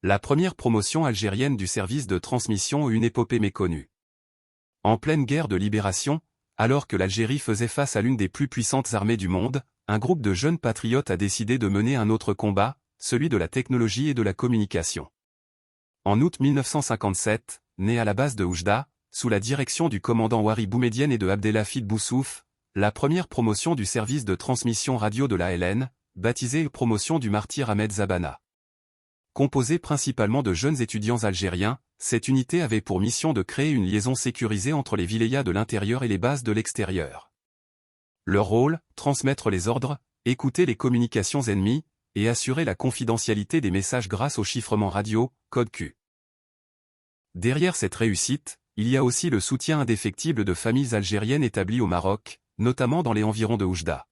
La première promotion algérienne du service de transmission, une épopée méconnue. En pleine guerre de libération, alors que l'Algérie faisait face à l'une des plus puissantes armées du monde, un groupe de jeunes patriotes a décidé de mener un autre combat, celui de la technologie et de la communication. En août 1957, né à la base de Oujda, sous la direction du commandant Ouari Boumedienne et de Abdelhafid Boussouf, la première promotion du service de transmission radio de la LN, baptisée Promotion du martyr Ahmed Zabana. Composée principalement de jeunes étudiants algériens, cette unité avait pour mission de créer une liaison sécurisée entre les wilayas de l'intérieur et les bases de l'extérieur. Leur rôle, transmettre les ordres, écouter les communications ennemies, et assurer la confidentialité des messages grâce au chiffrement radio, code Q. Derrière cette réussite, il y a aussi le soutien indéfectible de familles algériennes établies au Maroc, notamment dans les environs de Oujda.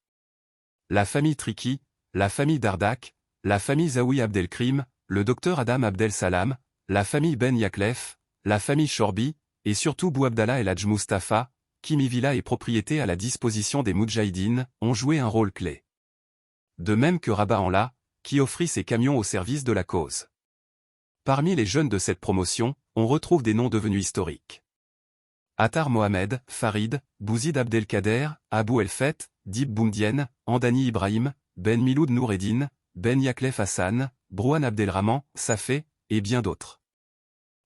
La famille Triki, la famille Dardak, la famille Zawi Abdelkrim, le docteur Adam Abdel Salam, la famille Ben Yaklef, la famille Chorbi, et surtout Bouabdallah El Hadj Mustafa, qui mit villa et propriété à la disposition des Moudjahidines, ont joué un rôle clé. De même que Rabat Enla, qui offrit ses camions au service de la cause. Parmi les jeunes de cette promotion, on retrouve des noms devenus historiques. Attar Mohamed, Farid, Bouzid Abdelkader, Abou El-Feth, Dib Boumdienne, Andani Ibrahim, Ben Miloud Noureddin, Ben Yaklef Hassan, Brouhan Abdelrahman, Safé, et bien d'autres.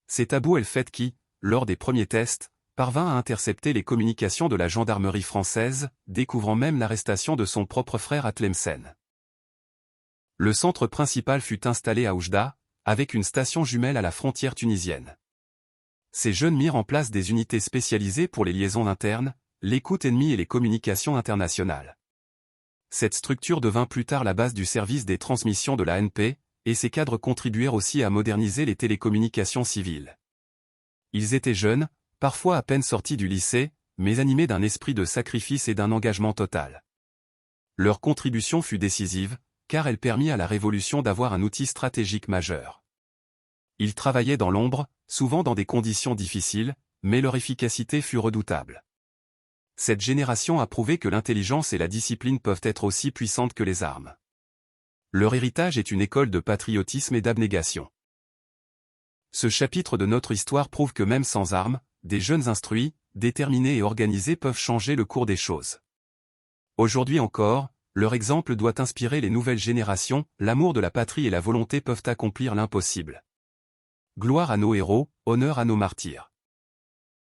C'est Abou El-Feth qui, lors des premiers tests, parvint à intercepter les communications de la gendarmerie française, découvrant même l'arrestation de son propre frère à Tlemcen. Le centre principal fut installé à Oujda, avec une station jumelle à la frontière tunisienne. Ces jeunes mirent en place des unités spécialisées pour les liaisons internes, l'écoute ennemie et les communications internationales. Cette structure devint plus tard la base du service des transmissions de l'ANP, et ses cadres contribuèrent aussi à moderniser les télécommunications civiles. Ils étaient jeunes, parfois à peine sortis du lycée, mais animés d'un esprit de sacrifice et d'un engagement total. Leur contribution fut décisive, car elle permit à la révolution d'avoir un outil stratégique majeur. Ils travaillaient dans l'ombre, souvent dans des conditions difficiles, mais leur efficacité fut redoutable. Cette génération a prouvé que l'intelligence et la discipline peuvent être aussi puissantes que les armes. Leur héritage est une école de patriotisme et d'abnégation. Ce chapitre de notre histoire prouve que même sans armes, des jeunes instruits, déterminés et organisés peuvent changer le cours des choses. Aujourd'hui encore, leur exemple doit inspirer les nouvelles générations, l'amour de la patrie et la volonté peuvent accomplir l'impossible. Gloire à nos héros, honneur à nos martyrs.